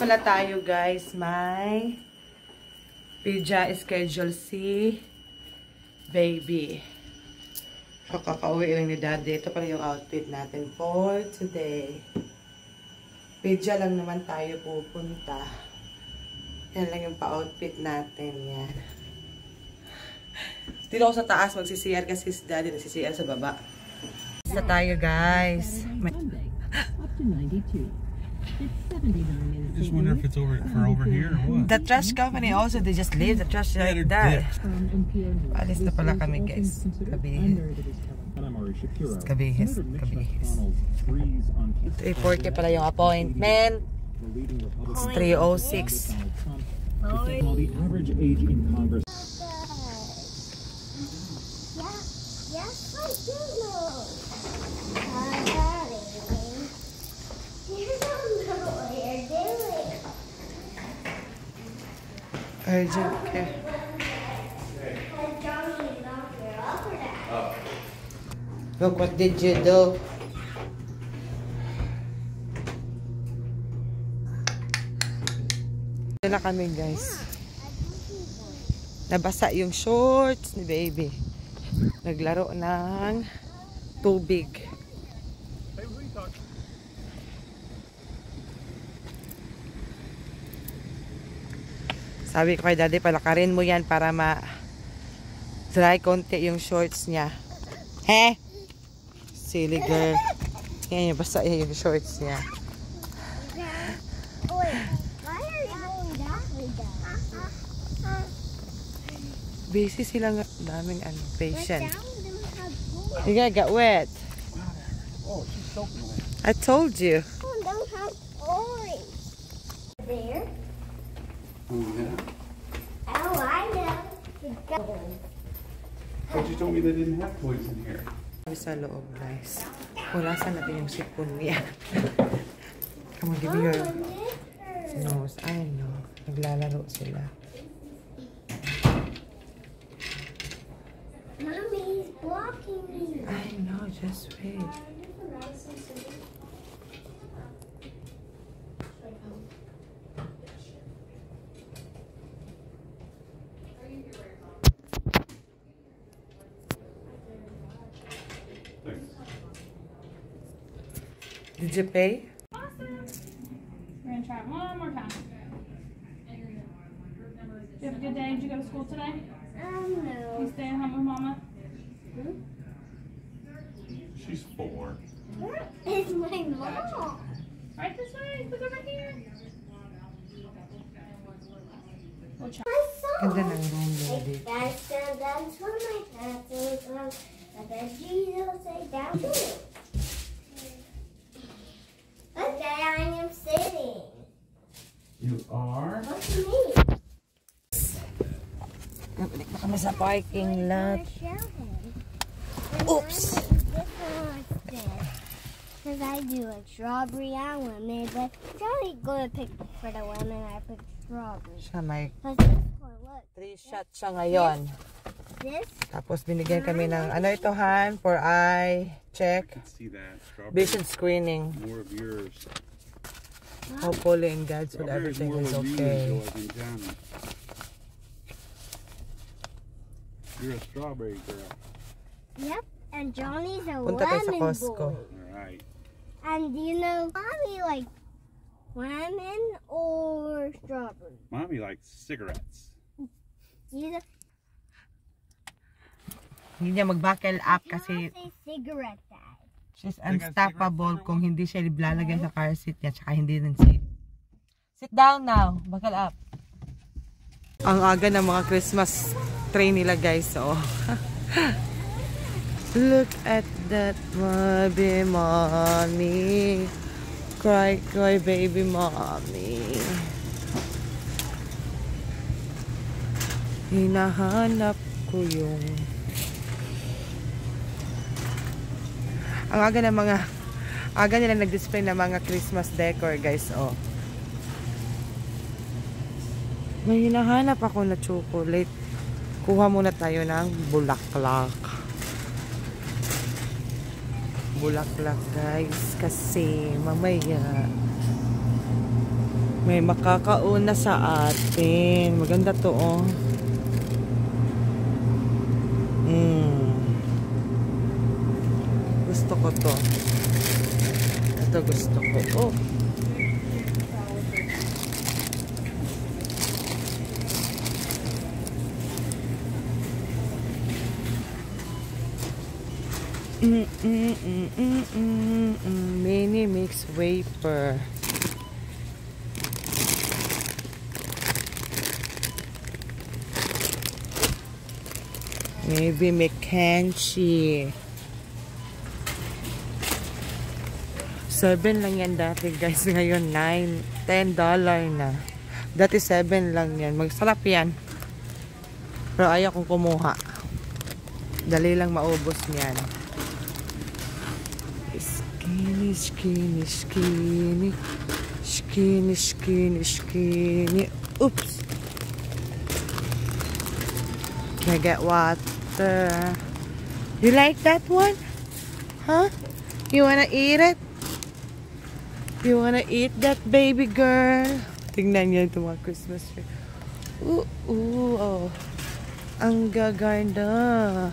pala tayo guys. May pizza schedule si baby. Kakauwi lang ni daddy. Ito pala yung outfit natin for today. Pizza lang naman tayo pupunta. Yan lang yung pa-outfit natin. Yan. Dito ako sa taas magsisiyar kasi si daddy nagsisiyar sa baba. Sa tayo guys. I just wonder if it's over here or what. The trash company also, they just leave the trash like that. Alis na pala kami guys. Kabihis. 3:40 pala yung appointment. It's 3:06. Yes, I do know. You don't know what you're doing. Urgent care. Johnny knocked her up or down. Look, what did you do? Ito na kami guys. Nabasa yung shorts ni baby. Naglaro ng tubig. Sabi ko kay daddy, palakarin mo yan para ma-dry konti yung shorts niya. He? Silly girl. Yan yung basa yung shorts niya. Wait, why are you going that way down? Busy silang daming patient. Down You gotta get wet. Oh, she's soaking wet. I told you. don't have orange. There. Oh, yeah. Oh, I know. But you told me they didn't have toys in here. Sa loob, guys. Wala sa natin yung sipon niya. Come on, give me your nose. I know. Naglalaro sila. Mommy's blocking me. I know, just wait. Did you pay? Awesome. We're gonna try it one more time. Did you have a good day? Did you go to school today? No. You staying home with Mama? She's 4. Where is my mom? Right this way. Look over here. We'll try. My son. Ganda ng room nila dito. That's where my tattoo from. I bet Jesus say down too. Look, there I am sitting. You are? What do you mean? Nabalik na kami sa parking lot. Oops! Because I do like strawberry and lemon, but Johnny gonna pick for the lemon. I pick strawberry. Siya may Cause this one, look, 3 shots siya ngayon. this. Tapos binigyan kami ng ano ito, Han? For eye check. I can see that. Strawberry. Vision screening. More of yours. Hopefully in God's will Strawberry's everything more is what you okay. enjoy than Johnny. You're a strawberry girl. Yep, and Johnny's a Punta tayo sa lemon Costco. boy. Alright. And do you know, Mommy like lemon or strawberry? Mommy likes cigarettes. You know, Hindi niya mag-buckle up you kasi say cigarette dad. she's unstoppable kung hindi siya lalagay sa car seat niya tsaka hindi rin safe. Sit down now. Buckle up. Ang aga ng mga Christmas tree nila guys. Oh. Look at that baby mommy. Cry, cry baby mommy. Hinahanap ko yung ang aga nila nag-display ng mga Christmas decor guys. Oh. May hinahanap ako na chocolate. Kuha muna tayo ng bulaklak. Bulaklak guys kasi mamaya May makakauna sa atin. Maganda to, oh. Gusto ko to. Ito gusto ko. Oh. Mini mix wafer. Maybe McCanchy. 7 lang yan dati, guys. Ngayon 9, $10 na. Dati 7 lang yan. Magsarap yan. Pero ayaw kong kumuha. Dali lang maubos niyan. Skinny, skinny, skinny. Skinny, skinny, skinny. Oops. Can I get water? You like that one? Huh? You wanna eat it? You wanna eat that, baby girl? Tingnan niyo itong mga Christmas tree. Oh. Ang gaganda.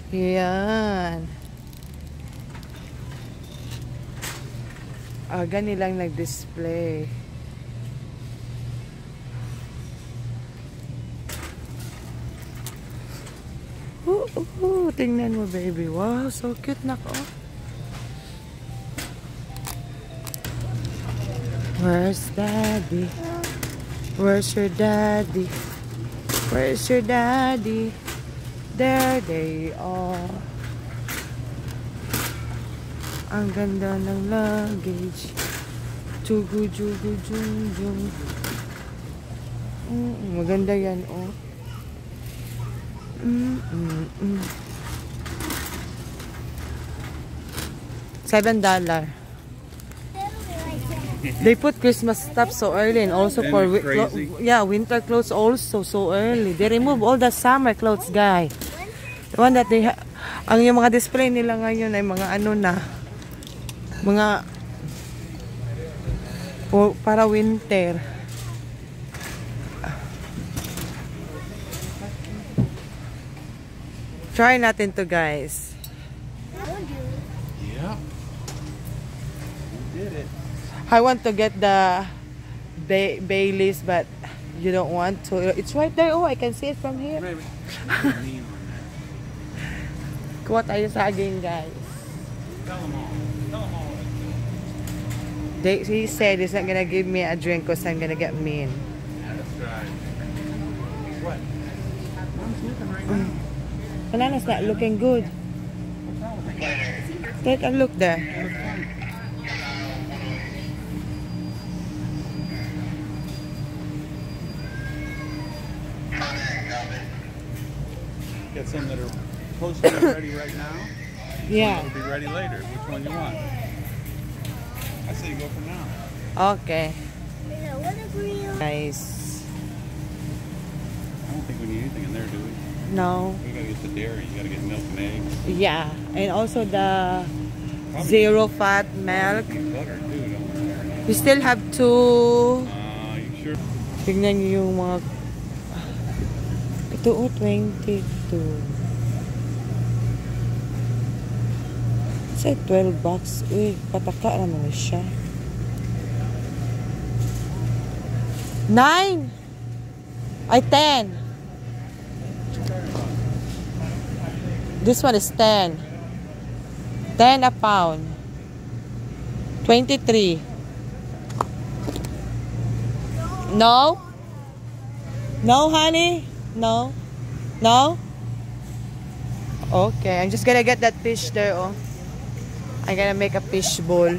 Yan. Aga nilang nag-display. Tingnan mo, baby. Wow, so cute na ko. Where's daddy? Where's your daddy? Where's your daddy? There they are. Ang ganda ng luggage. Jugu, jugu, jung, jung. Maganda yan, oh. $7. They put Christmas stuff so early and also for winter clothes also so early. They remove all the summer clothes, guy. The one that they ang yung mga display nila ngayon ay mga ano na mga para winter. Try natin to, guys. Yeah. You did it. I want to get the Baileys, but you don't want to. It's right there. Oh, I can see it from here. Kuha tayo saging, guys. Tell them all. Tell them all. He said he's not gonna give me a drink because I'm gonna get mean. Yeah, that's right. What? Mom's looking right now. Banana's not looking good. Take a look there. Get some that are close to ready right now. Yeah. Some will be ready later. Which one you want? I say you go for now. Okay. Nice. I don't think we need anything in there, do we? No. We gotta get the dairy. You gotta get milk and eggs. Yeah. And also the zero fat milk. Butter too, don't we? We still have two. You sure? Tignan niyo yung mga... Ito, 22. Say $12. Uy, pataka naman siya. 9! Ay, 10! This one is 10. 10 a pound. 23. No? No, honey? No? No? Okay, I'm just gonna get that fish there, oh. I'm gonna make a fish bowl.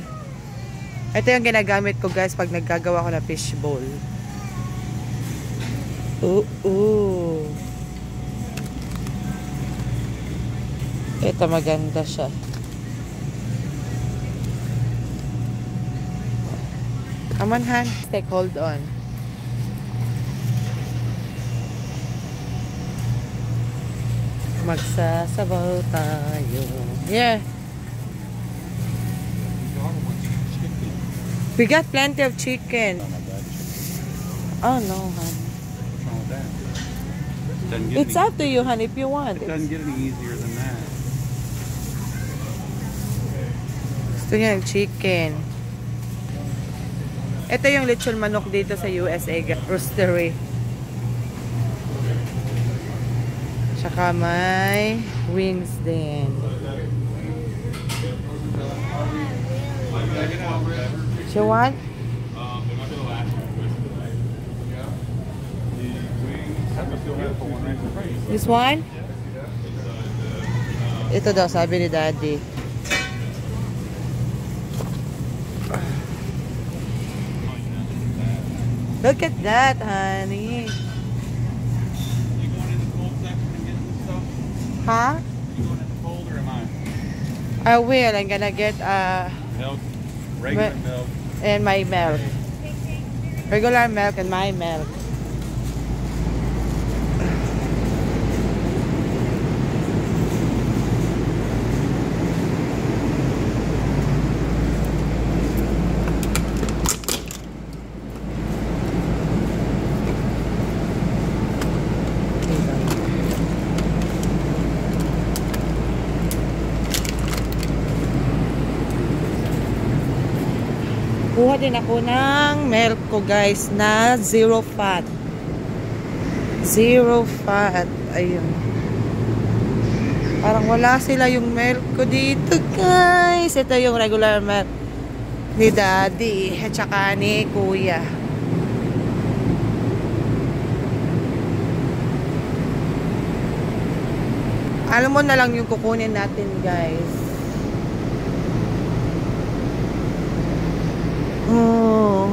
Ito yung ginagamit ko, guys, pag naggagawa ko na fish bowl. Ooh. Ito maganda siya. Come on, Han. Take hold on. Magsasabaw tayo. Yeah. We got plenty of chicken. Oh, my God. Oh no, honey. What's wrong with that? Doesn't get It's any, up to you, honey, if you want. it doesn't get any easier than that. Gusto niya ng chicken. Ito yung lechon manok dito sa USA Roastery. Tsaka may wings din. You want? This one? Ito daw, sabi ni Daddy. Look at that, honey. You going in the cold section and getting this stuff? Huh? You going in the cold or am I? I will. I'm gonna get Milk, regular milk. and my milk. Regular milk and my milk. Kuha din ako ng milk ko guys na zero fat. Zero fat. Ayun. Parang wala sila yung milk ko dito guys. Ito yung regular milk ni Daddy at saka ni Kuya. Alam mo na lang yung kukunin natin guys. Oh.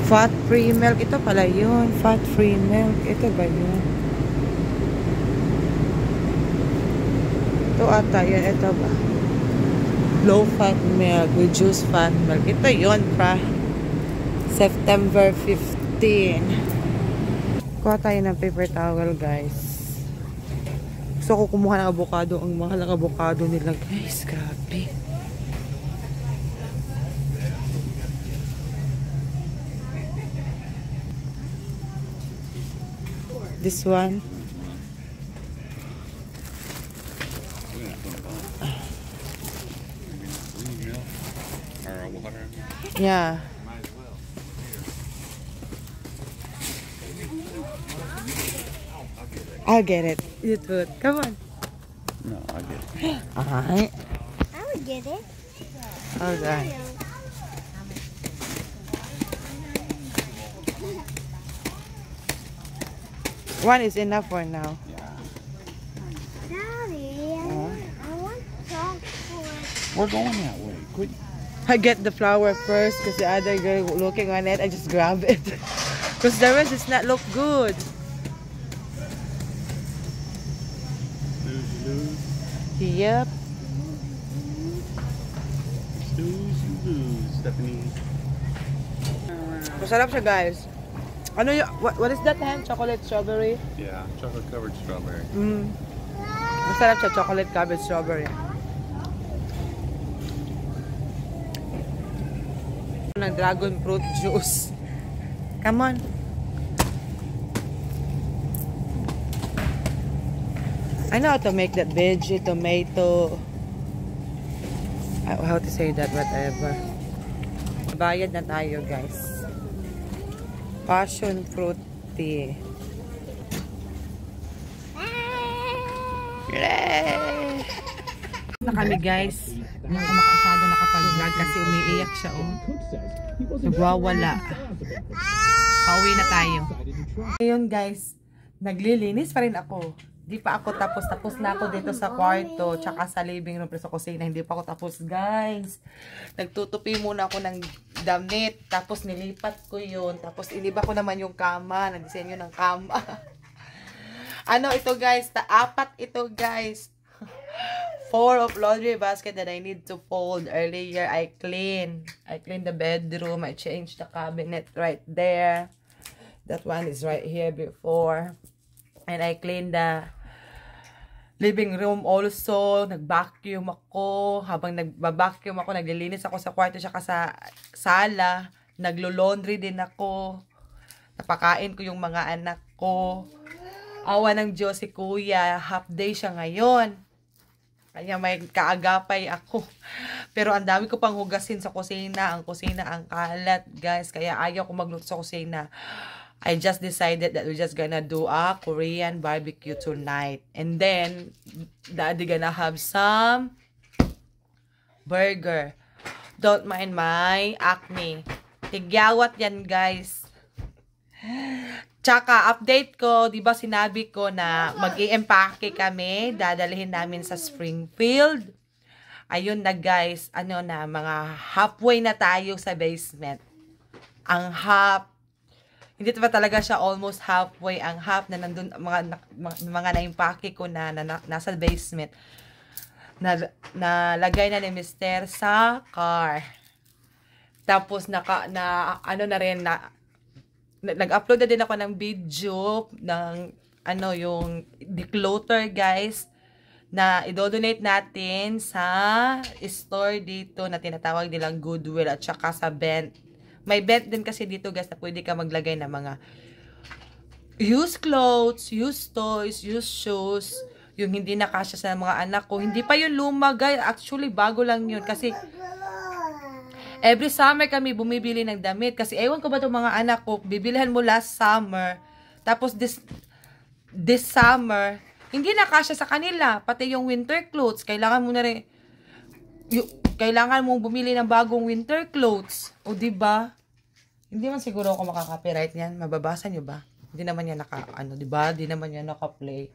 Fat-free milk. Ito pala yun. Fat-free milk. Ito ba yun? Ito ata yun. Ito ba? Low-fat milk. Reduced fat milk. Ito yun pa. September 15. Kuha tayo ng paper towel guys. Gusto ko kumuha ng avocado. Ang mahal ng avocado nila guys. Grabe. This one. Or water. Yeah. Might as well. I'll get it. You do it. Come on. No, I get it. Alright. I would get it. Okay. One is enough for now. Yeah. Daddy, I want chocolate. We're going that way. Quit. I get the flour first because the other girl looking on it, I just grab it. Because the rest does not look good. Lose. Yep. Lose, Stephanie. Masarap siya guys. Ano yung, what is that hand? Chocolate strawberry? Yeah, chocolate covered strawberry. Masarap siya, chocolate covered strawberry. Ng dragon fruit juice. Come on. I know how to make that veggie, tomato. How to say that, whatever. Bayad na tayo, guys. Passion fruit tea. Yay! Na kami, guys. Hindi ko masyado nakapag-vlog kasi umiiyak siya, oh. Nagwawala. Pauwi na tayo. Ngayon, guys, naglilinis pa rin ako. Di pa ako tapos. Tapos na ako dito sa kwarto, tsaka sa living room, pero sa kusina. Hindi pa ako tapos, guys. Nagtutupi muna ako ng damit. Tapos nilipat ko yun. Tapos iniba ko naman yung kama. Nagdisenyo ng kama. Ano ito, guys? Apat ito, guys. 4 of laundry basket that I need to fold. Earlier, I cleaned the bedroom. I changed the cabinet right there. That one is right here before. And I cleaned living room also. Nag-vacuum ako. Habang nag-vacuum ako, naglilinis ako sa kwarto tsaka sa sala. Naglo-laundry din ako. Napakain ko yung mga anak ko. Awa ng Diyos si Kuya. Half day siya ngayon. Kaya may kaagapay ako. Pero ang dami ko pang hugasin sa kusina. Ang kusina ang kalat, guys. Kaya ayaw ko magluto sa kusina. I just decided that we're just gonna do a Korean barbecue tonight. And then, Daddy gonna have some burger. Don't mind my acne. Tigyawat yan, guys. Tsaka, update ko, di ba sinabi ko na mag-i-empake kami, dadalhin namin sa Springfield. Ayun na guys, ano na, mga halfway na tayo sa basement. Ang half, hindi pa talaga siya almost halfway, ang half na nandun, mga na-impake ko na nasa basement. Nalagay na ni Mr. sa car. Tapos, ano na rin, nag-upload na din ako ng video ng yung declutter guys na idodonate natin sa store dito na tinatawag nilang Goodwill at saka sa Bent. May Bent din kasi dito guys na pwede ka maglagay ng mga used clothes, used toys, used shoes, yung hindi nakasya sa mga anak ko. Hindi pa yun luma guys, actually bago lang yun kasi every summer kami bumibili ng damit. Kasi ewan ko ba itong mga anak ko, bibilihan mo last summer. Tapos this summer, hindi na kasya sa kanila. Pati yung winter clothes, kailangan mo na rin, kailangan mong bumili ng bagong winter clothes. O diba? Hindi man siguro ako makaka-copyright niyan. Mababasa nyo ba? Hindi naman yan diba? Hindi naman yan naka-play.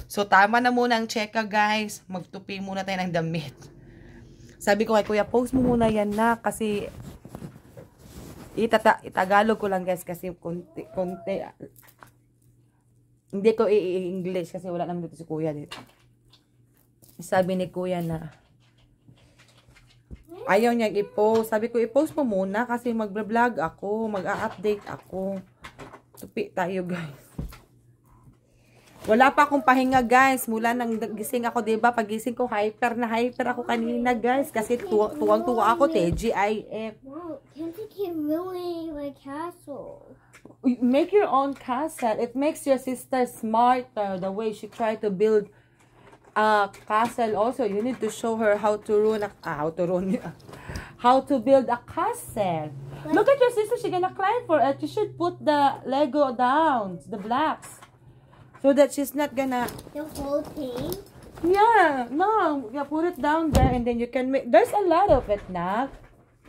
So, tama na muna ang checka guys. Magtupi muna tayo ng damit. Sabi ko kay Kuya, post mo muna yan na kasi itagalog ko lang guys kasi konti. Hindi ko i-English kasi wala naman dito si Kuya dito. Sabi ni Kuya na ayaw niyang i-post. Sabi ko, i-post mo muna kasi mag-vlog ako, mag-update ako. Tupi tayo guys. Wala pa akong pahinga guys. Mula nang gising ako, diba? Pagising ko, hyper ako kanina guys. Kasi tuwang-tuwa ako, TGIF. Wow, can't you keep ruining my castle? Make your own castle. It makes your sister smarter. The way she tried to build a castle also. You need to show her how to build a castle. Look at your sister. She's gonna climb for it. You should put the Lego down. The blocks. So that she's not gonna... The whole thing? Yeah, no. You put it down there and then you can make... There's a lot of it, Nak.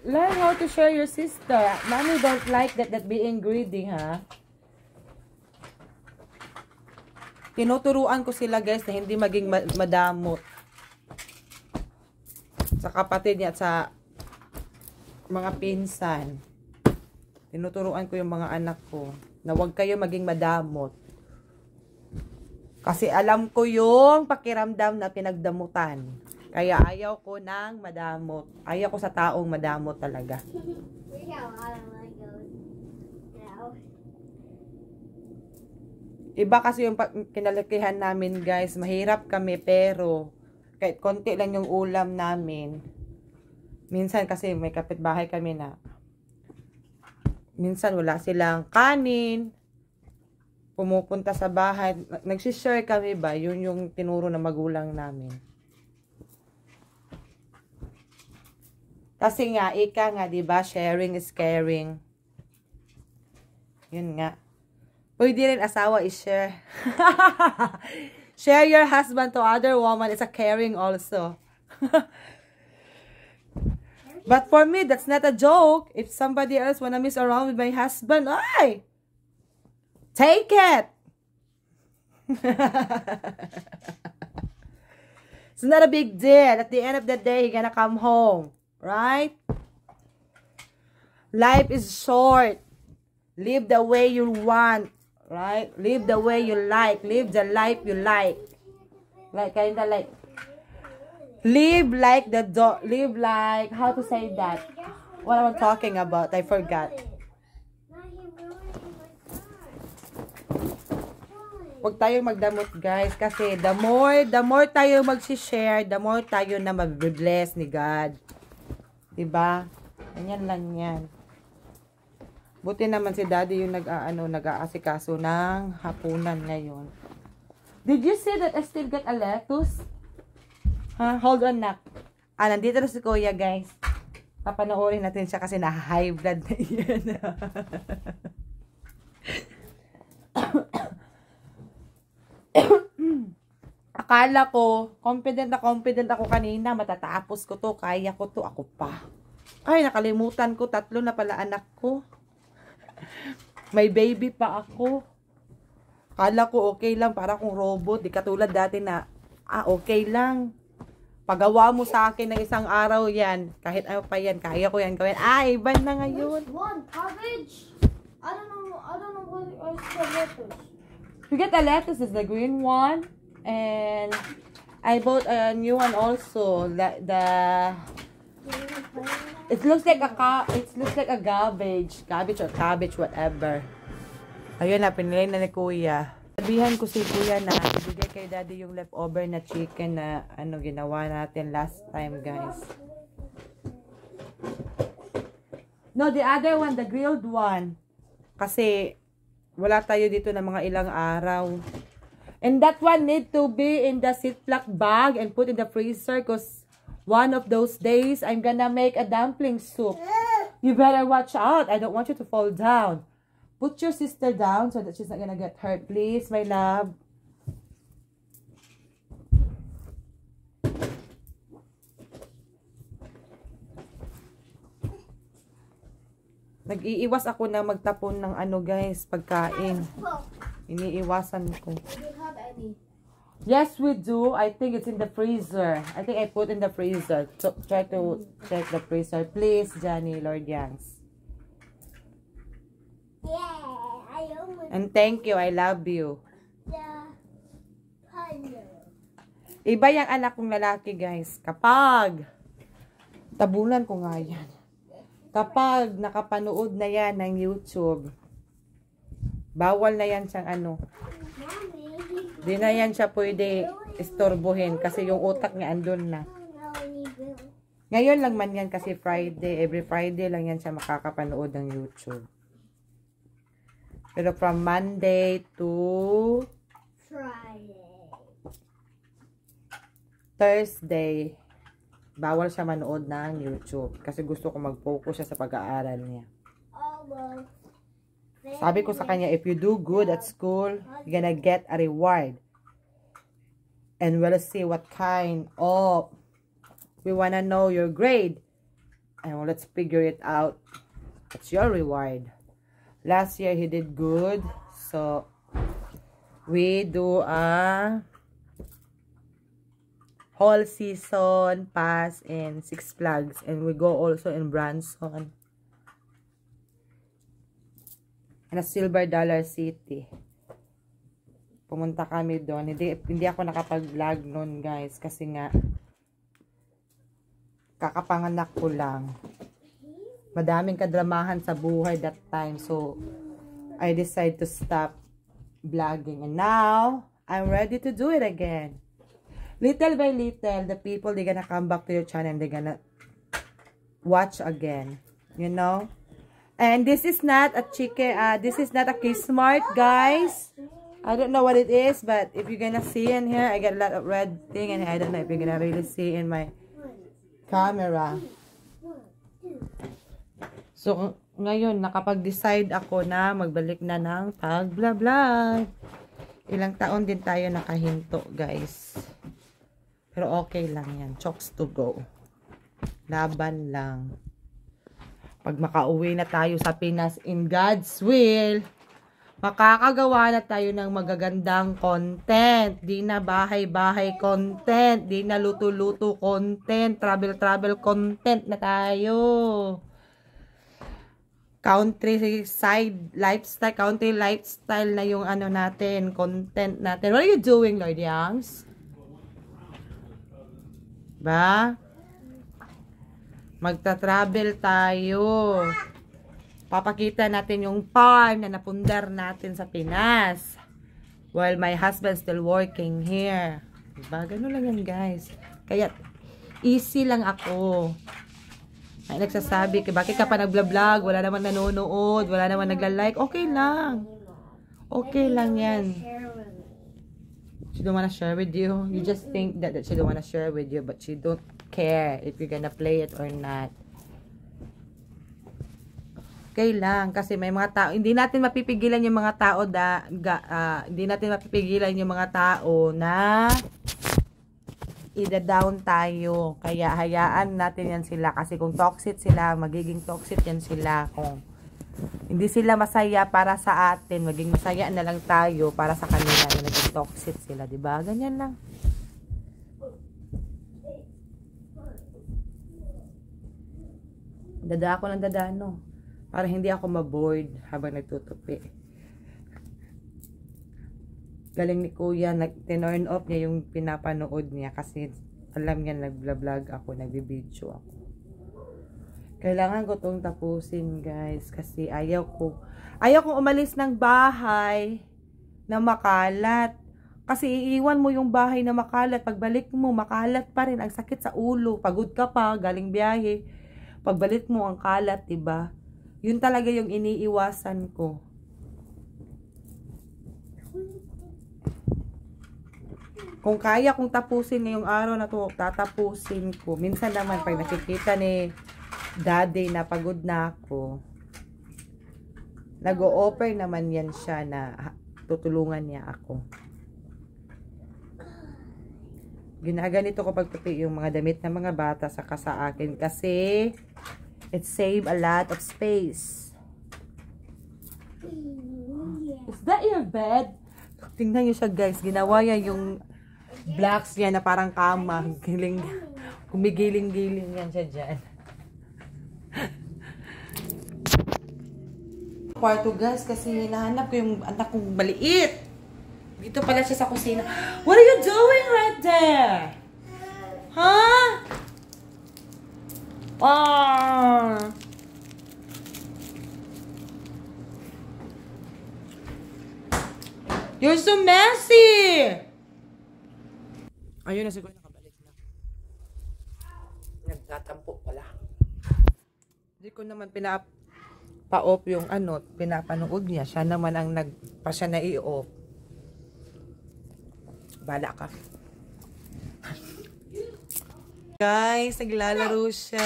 Learn how to share your sister. Mommy don't like that being greedy, ha? Tinuturuan ko sila, guys, na hindi maging madamot. Sa kapatid niya at sa mga pinsan. Tinuturuan ko yung mga anak ko na huwag kayo maging madamot. Kasi alam ko yung pakiramdam na pinagdamutan. Kaya ayaw ko ng madamot. Ayaw ko sa taong madamot talaga. We have a lot of Legos now. Iba kasi yung kinalakihan namin guys. Mahirap kami pero kahit konti lang yung ulam namin. Minsan kasi may kapitbahay kami na minsan wala silang kanin. Pumupunta sa bahay, nagsishare kami ba, yun yung tinuro na magulang namin. Kasi nga, ika nga, diba, sharing is caring. Yun nga. Pwede rin asawa is-share. Share your husband to other woman is a caring also. But for me, that's not a joke. If somebody else wanna mess around with my husband, ay! Take it! It's not a big deal. At the end of the day, you're gonna come home. Right? Life is short. Live the way you want. Right? Live the way you like. Live the life you like. Like, kinda like. Live like live like, how to say that? What am I talking about? I forgot. Huwag tayong magdamot, guys. Kasi the more tayo mag-share, the more tayo na mag-bless ni God. Diba? Ganyan lang yan. Buti naman si Daddy yung nag-aasikaso ng hapunan ngayon. Did you see that I still got a lettuce? Hold on, nak. Nandito na si Kuya, guys. Papanoorin natin siya kasi na-high blood na yan. Akala ko, confident ako kanina, matatapos ko to, kaya ko to, ako pa. Ay, nakalimutan ko, 3 na pala anak ko. May baby pa ako. Akala ko okay lang, para kung robot, di katulad dati na, okay lang. Pagawa mo sa akin ng isang araw yan, kahit ano pa yan, kaya ko yan gawin. Iba na ngayon. One cabbage. I don't know what is the lettuce. You get the lettuce, is the green one. And I bought a new one also. It looks like a garbage or cabbage, whatever. Ayun na, pinili na ni Kuya. Sabihan ko si Kuya na ibigay kay Daddy yung leftover na chicken na ginawa natin last time, guys. No, the other one, the grilled one. Kasi wala tayo dito na mga ilang araw. And that one need to be in the Ziploc bag and put in the freezer because one of those days I'm gonna make a dumpling soup. You better watch out. I don't want you to fall down. Put your sister down so that she's not gonna get hurt. Please, my love. Nag-iiwas ako na magtapon ng guys, pagkain. Iniiwasan ko. Do you have any? Yes, we do. I think it's in the freezer. I think I put in the freezer. So, try to check the freezer. Please, Johnny, Lord Yangs. Yeah, I almost. And thank you. I love you. The color. Iba yung anak kong lalaki, guys. Kapag, tabunan ko nga yan. Kapag nakapanood na yan ng YouTube, bawal na yan siyang Mommy. di na yan siya pwede istorbohin kasi yung utak niya andun na. Ngayon lang man yan kasi Friday. Every Friday lang yan siya makakapanood ng YouTube. Pero from Monday to Thursday, bawal siya manood ng YouTube. Kasi gusto ko mag-focus siya sa pag-aaral niya. Sabi ko sa kanya, if you do good at school, you're gonna get a reward. And we'll see what kind of, we wanna know your grade. And let's figure it out. It's your reward. Last year, he did good. So, we do a whole season pass in Six Flags. And we go also in Branson. And a Silver Dollar City. Pumunta kami doon. Hindi ako nakapag-vlog noon, guys. Kasi nga, kakapanganak ko lang. Madaming kadramahan sa buhay that time. So, I decided to stop vlogging. And now, I'm ready to do it again. Little by little, the people, they're gonna come back to your channel and they're gonna watch again. You know? And this is not a chicken, this is not a Kismart, guys. I don't know what it is, but if you're gonna see in here, I got a lot of red thing, and I don't know if you're gonna really see in my camera. So, ngayon, nakapag-decide ako na magbalik na ng pag-vlog. Ilang taon din tayo nakahinto, guys. Pero okay lang yan. Chokes to go. Laban lang. Pag makauwi na tayo sa Pinas in God's will, makakagawa na tayo ng magagandang content. Di na bahay-bahay content. Di na luto-luto content. Travel-travel content na tayo. Countryside lifestyle, country lifestyle na yung natin, content natin. What are you doing, Lord Yangs? Ba? Magta-travel tayo. Papakita natin yung farm na napundar natin sa Pinas. while my husband still working here. Diba? Ganun lang yan, guys. Kaya, easy lang ako. Ay, nagsasabi, bakit ka pa nag-vlog? Wala naman nanonood, wala naman nagla-like. Okay lang. Okay lang yan. She don't wanna share with you. You just think that she don't wanna share with you, but she don't care if you're gonna play it or not. Okay lang, kasi may mga tao, hindi natin mapipigilan yung mga tao hindi natin mapipigilan yung mga tao na ida-down tayo. Kaya hayaan natin yan sila, kasi kung toxic sila, magiging toxic yan sila. Kung hindi sila masaya para sa atin, maging masaya na lang tayo para sa kanila na naging toxic sila, diba? Ganyan lang. Dada ako ng dada, no? Para hindi ako maboard habang nagtutupi. Galing ni Kuya, tinurn off niya yung pinapanood niya kasi alam niya nag-vlog ako, nagbibideo ako. Kailangan ko itong tapusin, guys, kasi ayaw kong umalis ng bahay na makalat. Kasi iiwan mo yung bahay na makalat, pagbalik mo makalat pa rin, ang sakit sa ulo, pagod ka pa, galing biyahe. Pagbalik mo ang kalat, diba? Yun talaga yung iniiwasan ko. Kung kaya kong tapusin ngayong araw na to, tatapusin ko. Minsan naman, pag nakikita ni Daddy na pagod na ako, nag-o-offer naman yan siya na tutulungan niya ako. Ginaganito ko pagtupi yung mga damit ng mga bata saka sa akin kasi it save a lot of space. Is that your bed? Tingnan nyo siya, guys. Ginawa niya yung blocks niya na parang kama. Kumigiling-giling yan siya dyan. Kwarto, guys, kasi hinahanap ko yung anak kong maliit. Dito pala siya sa kusina. What are you doing right there? Huh? You're so messy! Ayun na, siguro nakabalik na. Nagtatampo pala. Hindi ko naman pa-off yung pinapanood niya. Siya naman ang pa siya na i-off. Bala ka. Guys, naglalaro siya.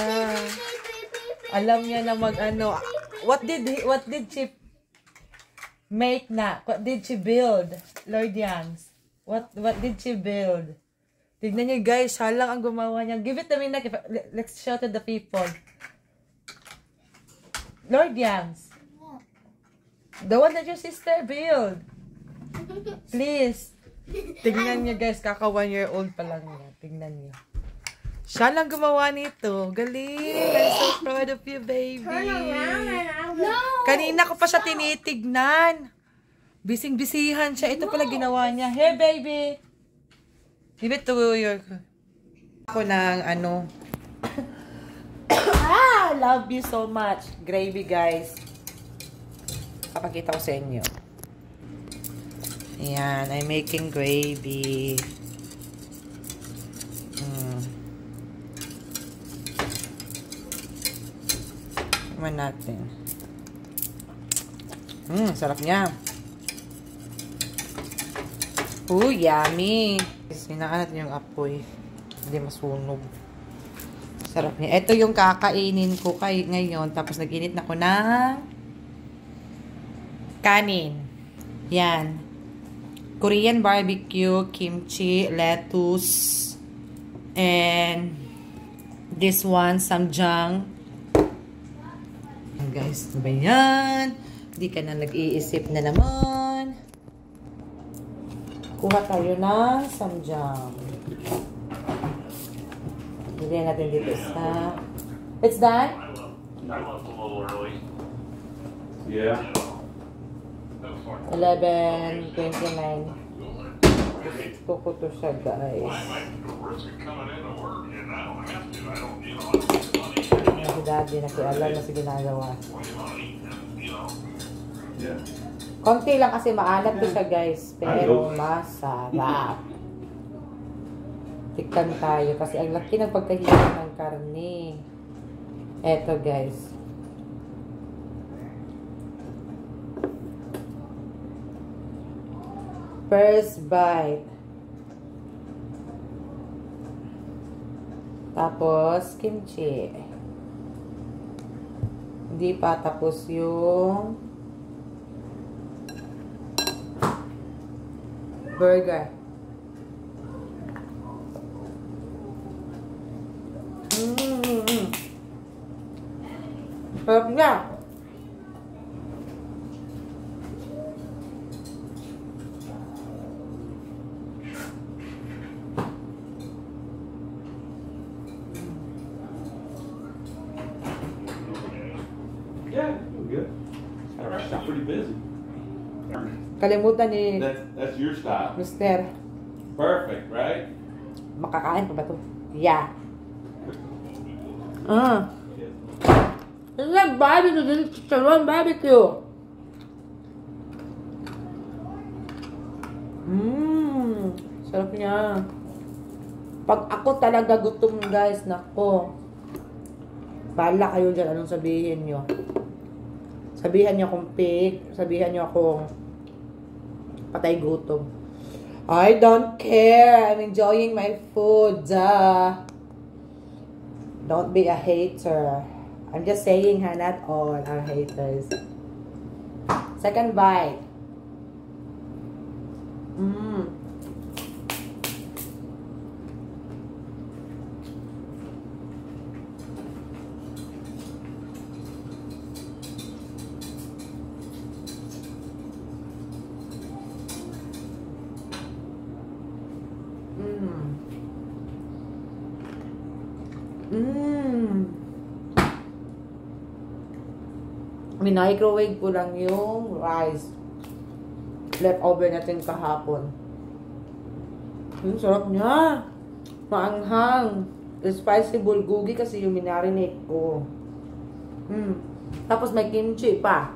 Alam niya na what did she make na? What did she build? Lord Yangs. What did she build? Tignan niyo, guys, siya lang ang gumawa niya. Give it to me, let's show to the people. Lord Yangs. The one that your sister built. Please. Tignan niyo, guys, kaka 1 year old pa lang niya. Tignan niyo. Siya lang gumawa nito. Galing. I'm so proud of you, baby. Turn around and I will. Kanina ko pa siya tinitignan. Bising-bisihan siya. Ito pala ginawa niya. Hey, baby. Give it to your... Ako ng love you so much. Gravy, guys. Papakita ko sa inyo. Ayan. I'm making gravy. Naman natin. Sarap niya. Yummy. Sinaan natin yung apoy. Hindi masunog. Sarap niya. Ito yung kakainin ko ngayon. Tapos nag-init na ko ng kanin. Yan. Korean barbecue, kimchi, lettuce, and this one, samjang. Guys, ano ba yan? Hindi ka na nag-iisip na naman. Kuha tayo ng samjang. Hindi natin dito sa... It's done? I left a little early. Yeah. 11:29. Gusto ko to siya, guys. Si Daddy, nakialam na si ginagawa. Konti lang kasi maalat to siya, guys. Pero masarap. Tikman tayo kasi ang laki ng pagkahiwa ng karne. Eto, guys. First bite. Tapos, kimchi. Hindi pa tapos yung burger. Sarap niya. Yeah, doing good. She's pretty busy. Kalimutan ni That's your style. Mister. Perfect, right? Makakain pa ba ito? Yeah. It's like barbecue. This is chicharon barbecue. Sarap niya. Pag ako talaga gutom, guys, nako. Bahala kayo dyan. Anong sabihin nyo? Sabihan nyo akong pig. Sabihan nyo akong patay gutom. I don't care. I'm enjoying my food. Don't be a hater. I'm just saying, not all are haters. Second bite. Microwave ko lang yung rice. Leftover natin kahapon. Sarap niya. Maanghang. Spicy bulgogi kasi yung minarinate ko. Tapos may kimchi pa.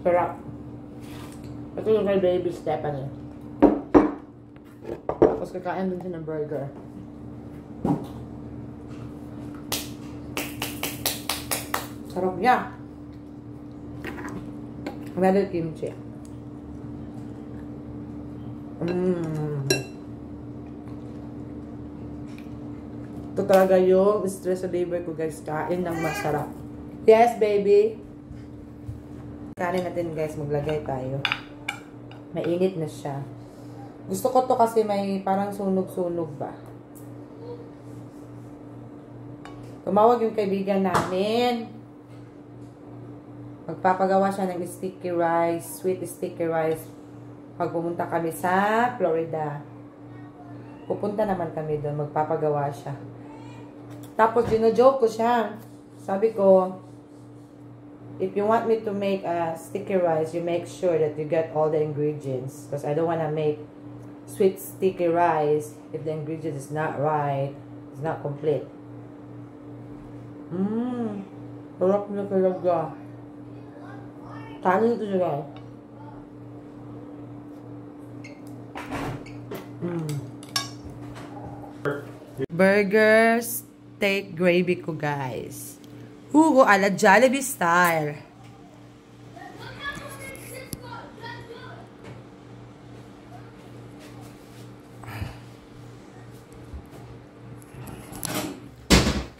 Sarap. Ito yung kay Baby Stephanie. Tapos kakain din siya ng burger. Sarap niya. Another kimchi. Ito talaga yung stress reliever ko, guys. Kain ng masarap. Yes, baby. Kanin natin, guys. Maglagay tayo. Mainit na siya. Gusto ko to kasi may parang sunog-sunog ba. Tumawag yung kaibigan namin. Magpapagawa siya ng sticky rice, sweet sticky rice. Pag pumunta kami sa Florida. Pupunta naman kami doon, magpapagawa siya. Tapos, gino-joke ko siya. Sabi ko, if you want me to make a sticky rice, you make sure that you get all the ingredients. Because I don't want to make sweet sticky rice if the ingredient is not right, it's not complete. Sarap na talaga. Kanin ito siya. Burger steak gravy ko, guys. Hugo ala Jollibee style.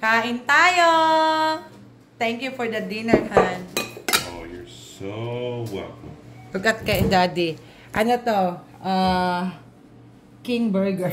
Kain tayo! Thank you for the dinner, Han. Oh, you're so welcome. Look at kay Daddy. Ano to? King Burger.